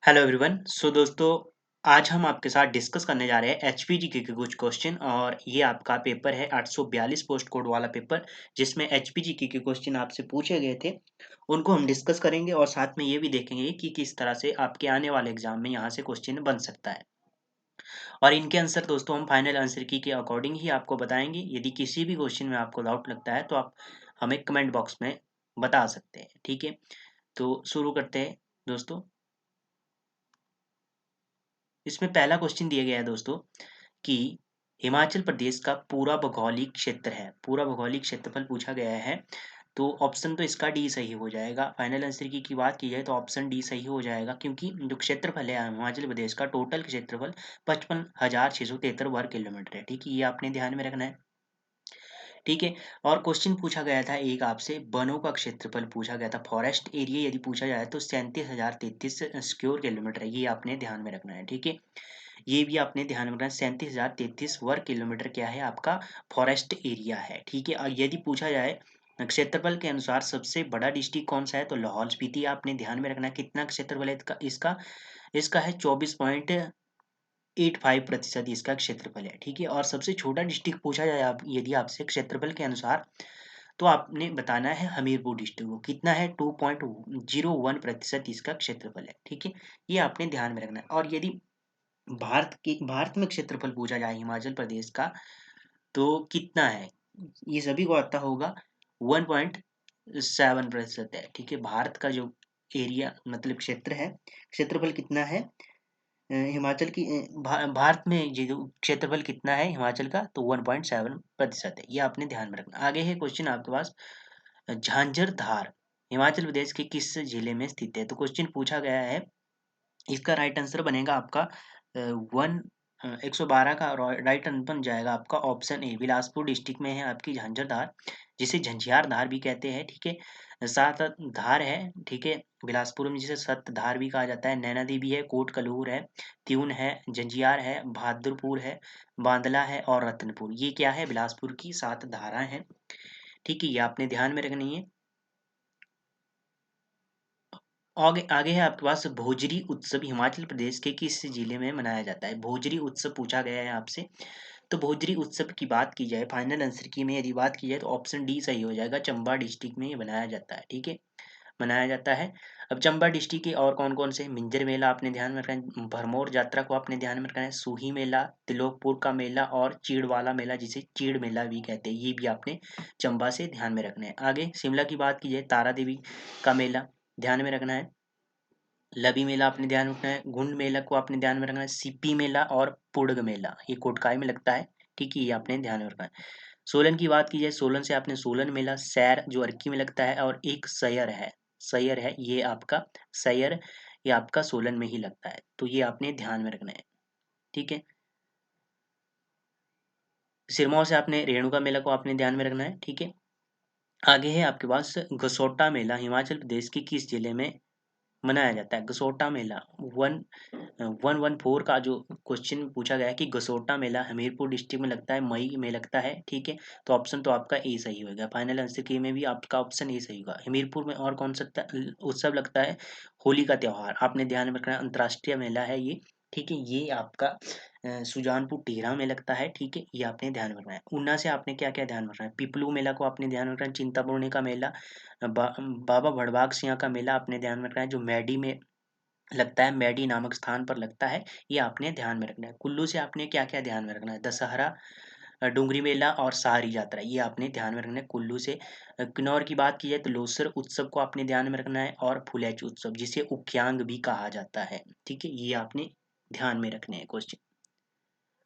Hello everyone. दोस्तों, आज हम आपके साथ डिस्कस करने जा रहे हैं एचपीजीके के कुछ क्वेश्चन। और ये आपका पेपर है 842 पोस्ट कोड वाला पेपर, जिसमें एचपीजीके के क्वेश्चन आपसे पूछे गए थे। उनको हम डिस्कस करेंगे और साथ में ये भी देखेंगे कि किस तरह से आपके आने वाले एग्जाम में यहाँ से क्वेश्चन बन सकता है। और इनके आंसर दोस्तों हम फाइनल आंसर की के अकॉर्डिंग ही आपको बताएंगे। यदि किसी भी क्वेश्चन में आपको डाउट लगता है तो आप हमें कमेंट बॉक्स में बता सकते हैं। ठीक है, तो शुरू करते हैं दोस्तों। इसमें पहला क्वेश्चन दिया गया है दोस्तों कि हिमाचल प्रदेश का पूरा भौगोलिक क्षेत्र है, पूरा भौगोलिक क्षेत्रफल पूछा गया है। तो ऑप्शन तो इसका डी सही हो जाएगा। फाइनल आंसर की बात की जाए तो ऑप्शन डी सही हो जाएगा, क्योंकि जो क्षेत्रफल है हिमाचल प्रदेश का टोटल क्षेत्रफल 55,673 वर्ग किलोमीटर है। ठीक है, ये आपने ध्यान में रखना है। ठीक है, और क्वेश्चन पूछा गया था एक आपसे वनों का क्षेत्रफल पूछा गया था, फॉरेस्ट एरिया यदि पूछा जाए तो 37,033 स्क्वायर किलोमीटर है। ये आपने ध्यान में रखना है। ठीक है, ये भी आपने ध्यान में रखना है। 37,033 वर्ग किलोमीटर क्या है आपका फॉरेस्ट एरिया है। ठीक है, और यदि पूछा जाए क्षेत्रफल के अनुसार सबसे बड़ा डिस्ट्रिक्ट कौन सा है तो लाहौल स्पीति आपने ध्यान में रखना है। कितना क्षेत्रफल है इसका इसका है 24.85% इसका क्षेत्रफल है। ठीक है, और सबसे छोटा डिस्ट्रिक्ट पूछा जाए आप यदि आपसे क्षेत्रफल के अनुसार तो आपने बताना है हमीरपुर डिस्ट्रिक्ट को। कितना है 2.01% इसका क्षेत्रफल है। ठीक है, ये आपने ध्यान में रखना है। और यदि भारत में क्षेत्रफल पूछा जाए हिमाचल प्रदेश का तो कितना है, ये सभी को आता होगा। 1.7% है। ठीक है, भारत का जो एरिया मतलब क्षेत्र है, क्षेत्रफल कितना है हिमाचल की भारत में ये जो क्षेत्रफल कितना है हिमाचल का तो 1.7% है। ये आपने ध्यान में रखना। आगे है क्वेश्चन आपके पास, झांझर धार हिमाचल प्रदेश के किस जिले में स्थित है। तो क्वेश्चन पूछा गया है, इसका राइट आंसर बनेगा आपका 112 का राइट आंसर बन जाएगा आपका ऑप्शन ए। बिलासपुर डिस्ट्रिक्ट में है आपकी झांझर धार, जिसे झंझार धार भी कहते हैं। ठीक है, सात धार है। ठीक है, बिलासपुर में जिसे सत धार भी कहा जाता है। नैना देवी है, कोट कलूर है, त्यून है, जंजियार है, बहादुरपुर है, बांदला है और रतनपुर। ये क्या है बिलासपुर की 7 धाराएं हैं। ठीक है, ये आपने ध्यान में रखनी है। आगे आगे है आपके पास, भोजरी उत्सव हिमाचल प्रदेश के किस जिले में मनाया जाता है। भोजरी उत्सव पूछा गया है आपसे। तो भोजरी उत्सव की बात की जाए फाइनल आंसर की में यदि बात की जाए तो ऑप्शन डी सही हो जाएगा। चंबा डिस्ट्रिक्ट में ये बनाया जाता है। ठीक है, मनाया जाता है। अब चंबा डिस्ट्रिक्ट के और कौन कौन से, मिंजर मेला आपने ध्यान में रखना है, भरमौर यात्रा को आपने ध्यान में रखना है, सूही मेला, तिलोकपुर का मेला और चीड़ वाला मेला जिसे चीड़ मेला भी कहते हैं, ये भी आपने चंबा से ध्यान में रखना है। आगे शिमला की बात की जाए, तारा देवी का मेला ध्यान में रखना है, लबी मेला आपने ध्यान में रखना है, गुंड मेला को आपने ध्यान में रखना है, सीपी मेला और पुड़ग मेला ये कोटकाई में लगता है। ठीक है, ये आपने ध्यान में रखना है। सोलन की बात की जाए, सोलन से आपने सोलन मेला, सैर जो अर्की में लगता है, और एक सैर है, सैर है ये आपका सैर, ये आपका सोलन में ही लगता है। तो ये आपने ध्यान में रखना है। ठीक है, सिरमौर से आपने रेणुका मेला को आपने ध्यान में रखना है। ठीक है, आगे है आपके पास गसोटा मेला हिमाचल प्रदेश के किस जिले में मनाया जाता है। गसोटा मेला 114 का जो क्वेश्चन पूछा गया है कि गसोटा मेला हमीरपुर डिस्ट्रिक्ट में लगता है, मई में लगता है। ठीक है, तो ऑप्शन तो आपका ए सही होगा। फाइनल आंसर की में भी आपका ऑप्शन ए सही होगा। हमीरपुर में और कौन सा उत्सव लगता है, होली का त्योहार आपने ध्यान में रखना है, अंतर्राष्ट्रीय मेला है ये। ठीक है, ये आपका सुजानपुर टीरा में लगता है। ठीक है, ये आपने ध्यान में रखना है। ऊना से आपने क्या क्या ध्यान में रखना है, पिपलू मेला को आपने ध्यान में रखना है, चिंतापूर्णी का मेला, बाबा भड़बाग सिंह का मेला आपने ध्यान में रखना है, जो मैडी में लगता है, मैडी नामक स्थान पर लगता है, ये आपने ध्यान में रखना है। कुल्लू से आपने क्या क्या ध्यान में रखना है, दशहरा, डुंगरी मेला और सहारी यात्रा, ये आपने ध्यान में रखना है कुल्लू से। किन्नौर की बात की जाए तो लोसर उत्सव को आपने ध्यान में रखना है, और फुलेच उत्सव जिसे उख्यांग भी कहा जाता है। ठीक है, ये आपने ध्यान में रखने हैं क्वेश्चन।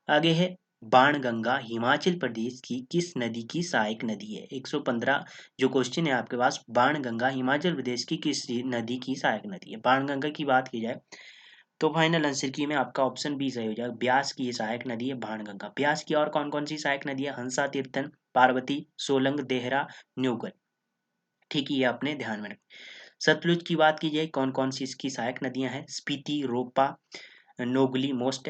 आगे है, बाणगंगा हिमाचल प्रदेश की किस नदी की सहायक नदी है। 115 जो क्वेश्चन है आपके पास, बाणगंगा हिमाचल प्रदेश की किस नदी की सहायक नदी है। बाणगंगा की बात की जाए तो फाइनल आंसर की में आपका ऑप्शन बी सही हो जाएगा। ब्यास की ये सहायक नदी है बाणगंगा। ब्यास की और कौन कौन सी सहायक नदी है, हंसा, तीर्थन, पार्वती, सोलंग, देहरा, न्यूगल। ठीक है, ये आपने ध्यान में रखें। सतलुज की बात की जाए कौन कौन सी इसकी सहायक नदियां हैं, स्पीति, रोपा, नोगली मोस्ट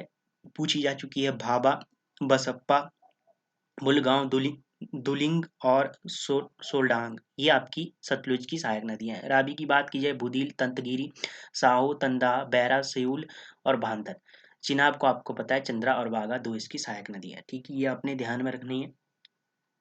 पूछी जा चुकी है, भाबा, बसप्पा, मुलगांव, धुली, दुलिंग और सोलडांग, ये आपकी सतलुज की सहायक नदियां हैं। रावी की बात की जाए बुदील, तंतगिरी, साहो, तंदा, बैरा, सेउल और भांतर। चिनाब को आपको पता है चंद्रा और बागा दो इसकी सहायक नदियां हैं। ठीक है, ये आपने ध्यान में रखनी है।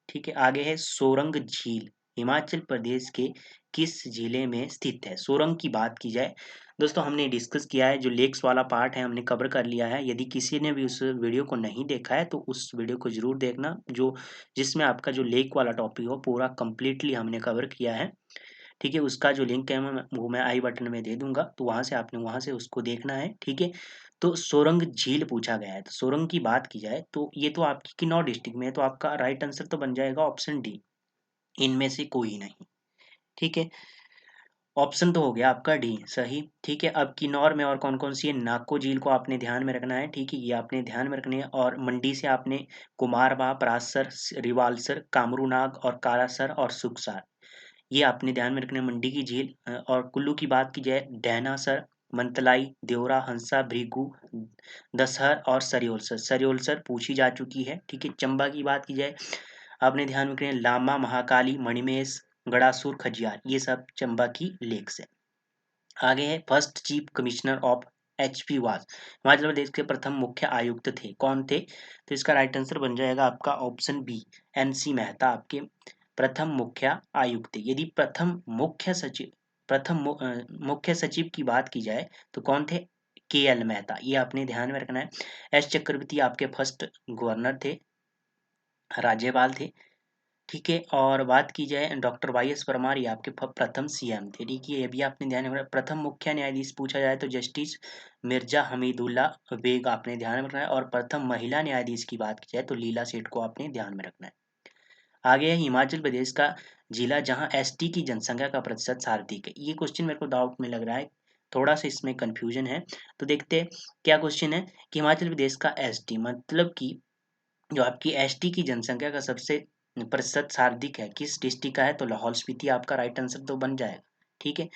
ठीक है, आगे है सोरंग झील, हिमाचल प्रदेश के किस जिले में स्थित है? सोरंग की बात की जाए दोस्तों, हमने डिस्कस किया है, जो लेक्स वाला पार्ट है हमने कवर कर लिया है। यदि किसी ने भी उस वीडियो को नहीं देखा है तो उस वीडियो को जरूर देखना, जो जिसमें आपका जो लेक वाला टॉपिक हो पूरा कंप्लीटली हमने कवर किया है। ठीक है, उसका जो लिंक है वो मैं आई बटन में दे दूंगा, तो वहां से आपने वहां से उसको देखना है। ठीक है, तो सोरंग झील पूछा गया है, तो सोरंग की बात की जाए तो ये तो आपकी किन्नौर डिस्ट्रिक्ट में है, तो आपका राइट आंसर तो बन जाएगा ऑप्शन डी, इनमें से कोई नहीं। ठीक है, ऑप्शन तो हो गया आपका डी सही। ठीक है, अब किन्नौर में और कौन कौन सी है? नाको झील को आपने ध्यान में रखना है। ठीक है, ये आपने ध्यान में रखनी है। और मंडी से आपने कुमारबा, परासर, रिवालसर, कामरूनाग और कालासर और सुखसार, ये आपने ध्यान में रखना है मंडी की झील। और कुल्लू की बात की जाए डैनासर, मंतलाई, देवरा, हंसा, भृगु, दसहर और सरियोलसर, सरियोलसर पूछी जा चुकी है। ठीक है, चंबा की बात की जाए आपने ध्यान में रखना है लामा, महाकाली, मणिमेश, गड़ासुर, खजियार, ये सब चंबा की लेक्स है। आगे है first chief commissioner of HP was, Himachal Pradesh के प्रथम मुख्य आयुक्त थे, कौन थे? तो इसका राइट आंसर बन जाएगा आपका ऑप्शन बी, एनसी मेहता आपके प्रथम मुख्य आयुक्त थे। यदि मुख्य सचिव की बात की जाए तो कौन थे? के एल मेहता, ये आपने ध्यान में रखना है। एस चक्रवर्ती आपके फर्स्ट गवर्नर थे, राज्यपाल थे। ठीक है, और बात की जाए डॉक्टर वाई एस परमार, ये आपके प्रथम सीएम थे। ठीक है, ये भी आपने ध्यान में रखना। प्रथम मुख्य न्यायाधीश पूछा जाए तो जस्टिस मिर्जा हमीदुल्ला बेग आपने ध्यान में रखना है। और प्रथम महिला न्यायाधीश की बात की जाए तो लीला सेठ को आपने ध्यान में रखना है। आगे है हिमाचल प्रदेश का जिला जहां एसटी की जनसंख्या का प्रतिशत सर्वाधिक है। ये क्वेश्चन मेरे को डाउट में लग रहा है, थोड़ा सा इसमें कंफ्यूजन है, तो देखते हैं क्या क्वेश्चन है। कि हिमाचल प्रदेश का एसटी मतलब कि जो आपकी एसटी की जनसंख्या का सबसे प्रतिशत सर्वाधिक है किस डिस्ट्रिक्ट का है? तो लाहौल स्पीति आपका राइट आंसर तो बन जाएगा। ठीक है,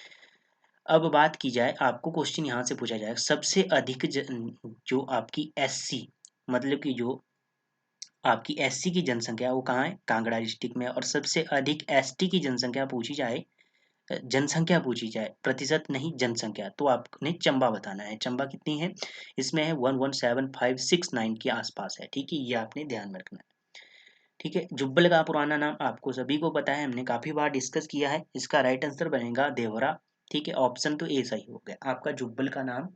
अब बात की जाए, आपको क्वेश्चन यहाँ से पूछा जाएगा सबसे अधिक जो आपकी एससी मतलब कि जो आपकी एससी की जनसंख्या है वो कहाँ है? कांगड़ा डिस्ट्रिक्ट में। और सबसे अधिक एसटी की जनसंख्या पूछी जाए, जनसंख्या पूछी जाए प्रतिशत नहीं जनसंख्या, तो आपने चंबा बताना है। चंबा कितनी है? इसमें है 117569 के आसपास है। ठीक है, ये आपने ध्यान में रखना है। ठीक है, जुब्बल का पुराना नाम आपको सभी को पता है, हमने काफी बार डिस्कस किया है। इसका राइट आंसर बनेगा देवरा। ठीक है, ऑप्शन तो ए सही हो गया आपका, जुब्बल का नाम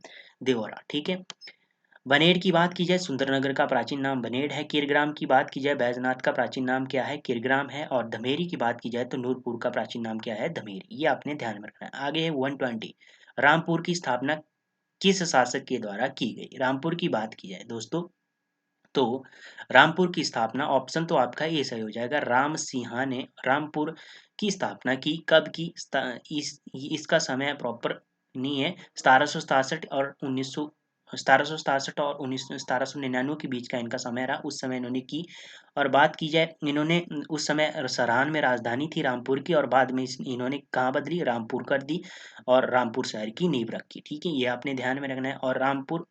देवरा। ठीक है, बनेड़ की बात की जाए सुंदरनगर का प्राचीन नाम बनेड़ है। किरग्राम की बात की जाए बैजनाथ का प्राचीन नाम क्या है? किरग्राम है। और धमेरी की बात की जाए तो नूरपुर का प्राचीन नाम क्या है? धमेरी, ये आपने ध्यान में रखना है। आगे है 120, रामपुर की स्थापना किस शासक के द्वारा की गई? रामपुर की बात की जाए दोस्तों तो रामपुर की स्थापना, ऑप्शन तो आपका ये सही हो जाएगा, राम सिंहा ने रामपुर की स्थापना की। कब की? इसका समय प्रॉपर नहीं है, 1767 और 1767 और 1799 के बीच का इनका समय रहा, उस समय इन्होंने की। और बात की जाए इन्होंने उस समय सरान में राजधानी थी रामपुर की, और बाद में इन्होंने कहाँ बदली? रामपुर कर दी और रामपुर शहर की नींव रखी। ठीक है, ये आपने ध्यान में रखना है। और रामपुर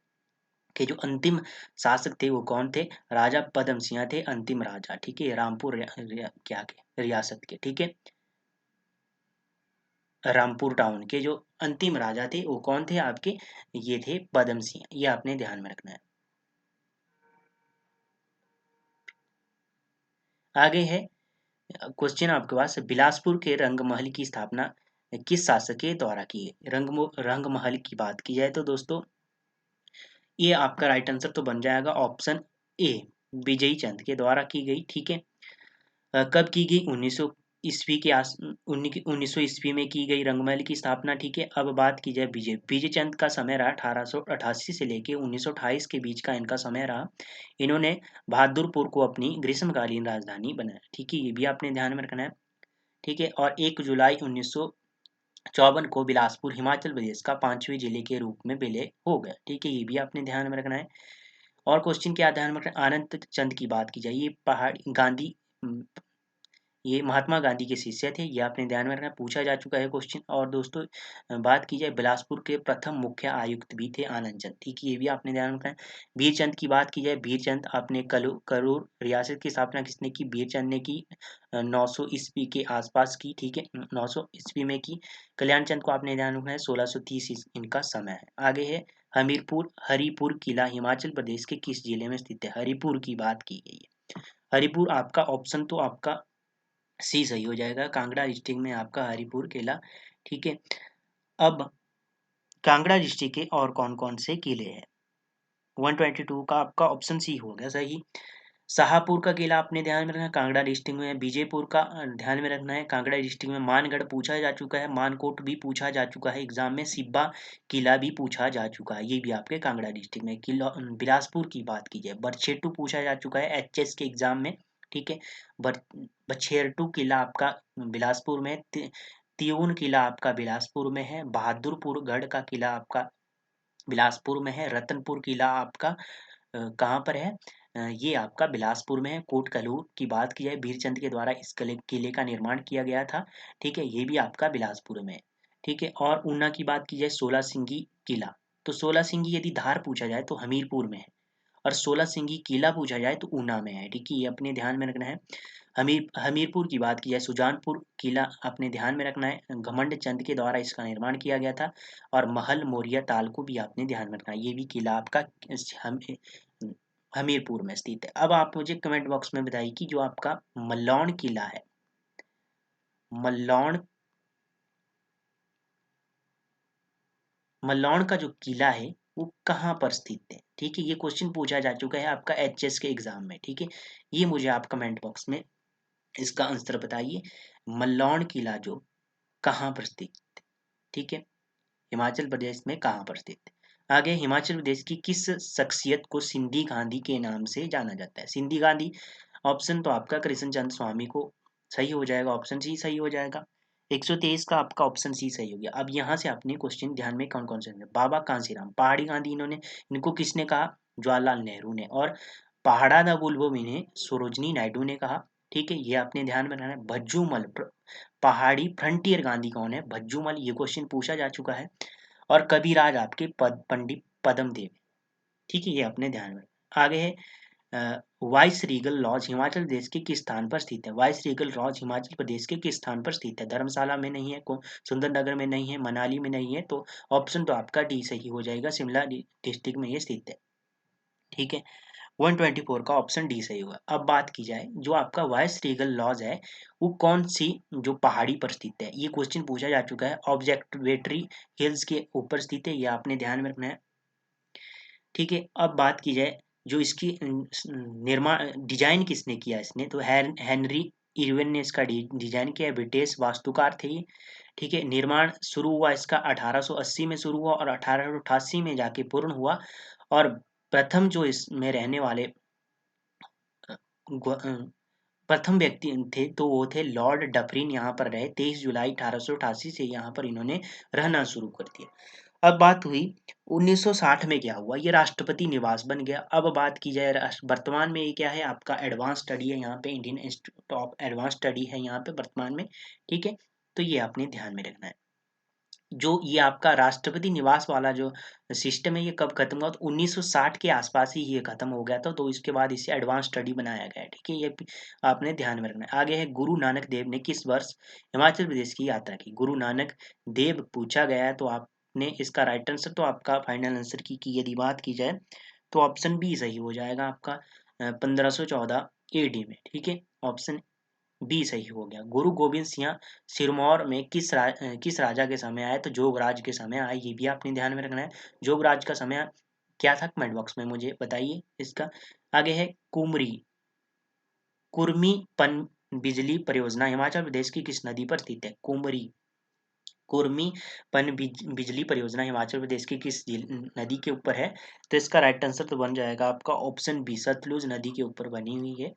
के जो अंतिम शासक थे वो कौन थे? राजा पदम सिंह थे अंतिम राजा। ठीक है, रामपुर क्या के रियासत के। ठीक है, रामपुर टाउन के जो अंतिम राजा थे वो कौन थे आपके? ये थे पदम सिंह, ये आपने ध्यान में रखना है। आगे है क्वेश्चन आपके पास, बिलासपुर के रंगमहल की स्थापना किस शासक के द्वारा की है? रंगमहल की बात की जाए तो दोस्तों ये आपका राइट आंसर तो बन जाएगा ऑप्शन ए, विजयी चंद के द्वारा की गई। ठीक है, कब की गई? 1900 ईस्वी के 1900 ईस्वी में की गई रंगमहल की स्थापना। ठीक है, अब बात की जाए विजय चंद का समय रहा 1888 से लेके 1928 के बीच का इनका समय रहा। इन्होंने बहादुरपुर को अपनी ग्रीष्मकालीन राजधानी बनाया। ठीक है, ये भी आपने ध्यान में रखना है। ठीक है, और 1 जुलाई 1954 को बिलासपुर हिमाचल प्रदेश का 5वें जिले के रूप में विलय हो गया। ठीक है, ये भी आपने ध्यान में रखना है। और क्वेश्चन क्या ध्यान में रखना है? आनंद चंद की बात की जाए, ये पहाड़ी गांधी ये महात्मा गांधी के शिष्य थे, ये आपने ध्यान में रखना, पूछा जा चुका है क्वेश्चन। और दोस्तों बात की जाए, बिलासपुर के प्रथम मुख्य आयुक्त भी थे आनंद चंद, ठीक है, ये भी आपने ध्यान रखना है। वीरचंद की बात की जाए, वीरचंद आपने करूर रियासत की स्थापना किसने की? वीरचंद ने की, 900 ईस्वी के आसपास की, ठीक है, 900 ईस्वी में की। कल्याण चंद को आपने ध्यान रखना है, 1630 इनका समय है। आगे है हमीरपुर हरिपुर किला हिमाचल प्रदेश के किस जिले में स्थित है? हरिपुर की बात की गई है। हरिपुर आपका ऑप्शन तो आपका सी सही हो जाएगा, कांगड़ा डिस्ट्रिक्ट में आपका हरिपुर किला, ठीक है। अब कांगड़ा डिस्ट्रिक्ट के और कौन कौन से किले हैं? 122 का आपका ऑप्शन सी हो गया सही। शाहपुर का किला आपने ध्यान में रखना है, कांगड़ा डिस्ट्रिक्ट में। विजयपुर का ध्यान में रखना है, कांगड़ा डिस्ट्रिक्ट में। मानगढ़ पूछा जा चुका है, मानकोट भी पूछा जा चुका है एग्जाम में, सिब्बा किला भी पूछा जा चुका है, ये भी आपके कांगड़ा डिस्ट्रिक्ट में। किला बिलासपुर की बात की जाए, बरछेटू पूछा जा चुका है एचएस के एग्जाम में, ठीक है। बछेरटू किला आपका बिलासपुर में, तिउन किला आपका बिलासपुर में है, बहादुरपुर गढ़ का किला आपका बिलासपुर में है, रतनपुर किला आपका कहाँ पर है? ये आपका बिलासपुर में है। कोट कलूर की बात की जाए, वीरचंद के द्वारा इस किले का निर्माण किया गया था, ठीक है, ये भी आपका बिलासपुर में है, ठीक है। और ऊना की बात की जाए, सोलह सिंगी किला, तो सोलह सिंगी यदि धार पूछा जाए तो हमीरपुर में है, और सोलह सिंगी किला पूछा जाए तो ऊना में है, ठीक है, ये अपने ध्यान में रखना है। हमीरपुर की बात की जाए, सुजानपुर किला अपने ध्यान में रखना है, घमंड चंद के द्वारा इसका निर्माण किया गया था। और महल मोरिया ताल को भी आपने ध्यान में रखना है, ये भी किला आपका हम हमीरपुर में स्थित है। अब आप मुझे कमेंट बॉक्स में बताइए कि जो आपका मल्लौन किला है, मल्लौन मल्लौन का जो किला है वो कहाँ पर स्थित है, ठीक है, ये क्वेश्चन पूछा जा चुका है आपका एचएस के एग्जाम में, ठीक है। ये मुझे आप कमेंट बॉक्स में इसका आंसर बताइए, मल्लौन किला जो कहाँ पर स्थित है, ठीक है, हिमाचल प्रदेश में कहाँ पर स्थित है? आगे, हिमाचल प्रदेश की किस शख्सियत को सिंधी गांधी के नाम से जाना जाता है? सिंधी गांधी, ऑप्शन तो आपका कृष्ण चंद्र स्वामी को सही हो जाएगा, ऑप्शन सी सही हो जाएगा। 123 का आपका ऑप्शन सी सही हो गया। अब यहाँ से आपने क्वेश्चन ध्यान में कौन कौन से होंगे? बाबा कांसीराम पहाड़ी गांधी, इनको किसने कहा? जवाहरलाल नेहरू ने। और पहाड़ा दा बुलबुल इन्हें सरोजनी नायडू ने कहा, ठीक है, ये आपने ध्यान में रखना है। भज्जूमल पहाड़ी फ्रंटियर गांधी कौन है? भज्जूमल, ये क्वेश्चन पूछा जा चुका है। और कबीराज आपके पंडित पदम देव, ठीक है, ये अपने ध्यान में। आगे है vice Regal laws Himachal Pradesh के किस स्थान पर स्थित है? Vice Regal laws Himachal Pradesh के किस स्थान पर स्थित है? धर्मशाला में नहीं है, सुंदरनगर में नहीं है, मनाली में नहीं है, तो ऑप्शन तो आपका डी सही हो जाएगा, शिमला डिस्ट्रिक्ट में ये स्थित है, ठीक है। 124 का ऑप्शन डी सही होगा। अब बात की जाए, जो आपका वाइस रीगल लॉज है वो कौन सी जो पहाड़ी पर स्थित है? ये क्वेश्चन पूछा जा चुका है, ऑब्जर्वेटरी हिल्स के ऊपर स्थित है, ये आपने ध्यान में रखना है, ठीक है। अब बात की जाए, जो इसकी निर्माण डिजाइन किसने किया इसने, तो हेनरी इरविन ने इसका डिजाइन किया, ब्रिटिश वास्तुकार थे ये, ठीक है। निर्माण शुरू हुआ इसका 1880 में शुरू हुआ और 1888 में जाके पूर्ण हुआ। और प्रथम जो इसमें रहने वाले प्रथम व्यक्ति थे तो वो थे लॉर्ड डफरिन, यहाँ पर रहे 23 जुलाई 1888 से यहाँ पर इन्होंने रहना शुरू कर दिया। अब बात हुई 1960 में क्या हुआ, ये राष्ट्रपति निवास बन गया। अब बात की जाए वर्तमान में ये क्या है, आपका एडवांस स्टडी है यहाँ पे, Indian institute of advance study है यहाँ पे वर्तमान में, ठीक है। तो ये आपने ध्यान में रखना है। जो ये आपका राष्ट्रपति निवास वाला जो सिस्टम है ये कब खत्म हुआ, तो 1960 के आसपास ही ये खत्म हो गया था, तो इसके बाद इसे एडवांस स्टडी बनाया गया है, ठीक है, ये आपने ध्यान में रखना है। आगे है, गुरु नानक देव ने किस वर्ष हिमाचल प्रदेश की यात्रा की? गुरु नानक देव पूछा गया है, तो आपने इसका राइट आंसर तो आपका फाइनल आंसर की यदि बात की जाए तो ऑप्शन बी सही हो जाएगा आपका, 1514 एडी में, ठीक है, ऑप्शन बी सही हो गया। गुरु गोविंद सिंह सिरमौर में किस राजा के समय आए, तो जोगराज के समय आए, ये भी आपने ध्यान में रखना है। जोगराज का समय क्या था, कमेंट बॉक्स में मुझे बताइए इसका। आगे है कुमरी कुर्मी पन बिजली परियोजना हिमाचल प्रदेश की किस नदी पर स्थित है? कुमरी कुर्मी बिजली परियोजना हिमाचल प्रदेश की किस नदी के ऊपर है? तो इसका राइट आंसर तो बन जाएगा आपका ऑप्शन बी, सतलुज नदी के ऊपर बनी हुई है,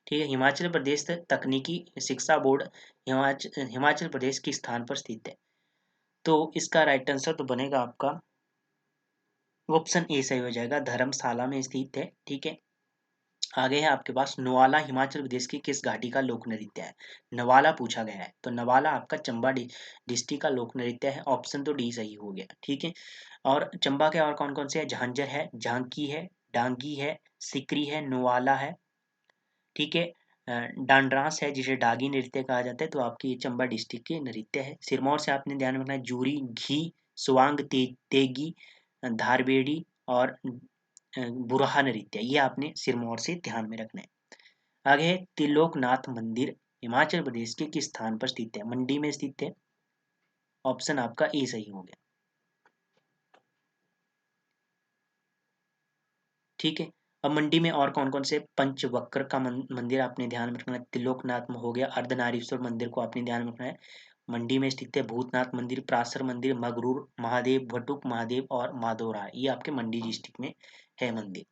ठीक है। हिमाचल प्रदेश तकनीकी शिक्षा बोर्ड हिमाचल प्रदेश के स्थान पर स्थित है, तो इसका राइट आंसर तो बनेगा आपका ऑप्शन ए सही हो जाएगा, धर्मशाला में स्थित है, ठीक है। आगे है आपके पास नवाला हिमाचल प्रदेश की किस घाटी का लोक नृत्य है। नवाला पूछा गया है तो नवाला आपका चंबा डिस्ट्रिक्ट का लोक नृत्य है। ऑप्शन तो डी सही हो गया, ठीक है। और चंबा के और कौन कौन से है, झांझर है, झांकी है, डांगी है, सिकरी है, नवाला है, ठीक है। डांडरास है जिसे डागी नृत्य कहा जाता है, तो आपकी ये चंबा डिस्ट्रिक्ट के नृत्य है। सिरमौर से आपने ध्यान में रखना है जूरी, घी, स्वांग, तेगी, धारबेड़ी और बुरहा नृत्य, ये आपने सिरमौर से ध्यान में रखना है। आगे है त्रिलोकनाथ मंदिर हिमाचल प्रदेश के किस स्थान पर स्थित है। मंडी में स्थित है। ऑप्शन आपका ए सही हो गया, ठीक है। अब मंडी में और कौन कौन से पंचवक्र का मंदिर आपने ध्यान में रखना है। त्रिलोकनाथ में हो गया, अर्धनारीश्वर मंदिर को आपने ध्यान में रखना है। मंडी में स्थित है भूतनाथ मंदिर, प्रासर मंदिर, मगरूर महादेव, भटुक महादेव और माधोरा, ये आपके मंडी डिस्ट्रिक्ट में है मंदिर,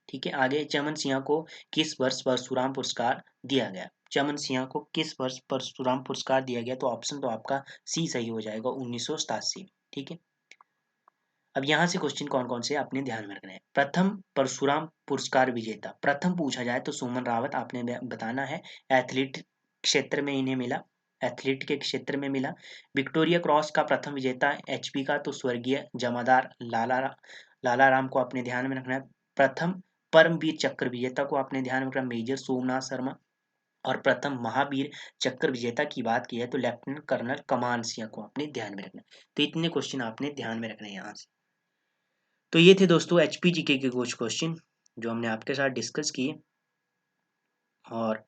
ठीक है। आगे चमन सिंह को किस वर्ष परशुराम पुरस्कार दिया गया। चमन सिंह को किस वर्ष परशुराम पुरस्कार दिया गया, तो ऑप्शन तो आपका सी सही हो जाएगा, 1987, ठीक है। अब यहाँ से क्वेश्चन कौन कौन से आपने ध्यान में रखना है। प्रथम परशुराम पुरस्कार विजेता, प्रथम पूछा जाए तो सुमन रावत आपने बताना है। एथलीट क्षेत्र में इन्हें मिला, एथलीट के क्षेत्र में मिला। विक्टोरिया क्रॉस का प्रथम विजेता एचपी का तो स्वर्गीय जमादार लाला राम को आपने ध्यान में रखना है। प्रथम परमवीर चक्र विजेता को आपने ध्यान में रखना, मेजर सोमनाथ शर्मा। और प्रथम महावीर चक्र विजेता की बात की है तो लेफ्टिनेंट कर्नल कमान सिंह को आपने ध्यान में रखना है। तो इतने क्वेश्चन आपने ध्यान में रखना है यहाँ से। तो ये थे दोस्तों एचपीजीके के कुछ क्वेश्चन जो हमने आपके साथ डिस्कस किए। और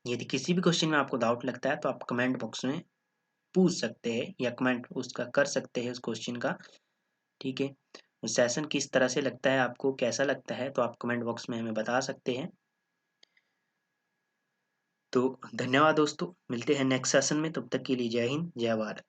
यदि किसी भी क्वेश्चन में आपको डाउट लगता है तो आप कमेंट बॉक्स में पूछ सकते हैं या कमेंट उसका कर सकते हैं उस क्वेश्चन का, ठीक है। सेशन किस तरह से लगता है आपको, कैसा लगता है, तो आप कमेंट बॉक्स में हमें बता सकते हैं। तो धन्यवाद दोस्तों, मिलते हैं नेक्स्ट सेशन में, तब तक के लिए जय हिंद जय भारत।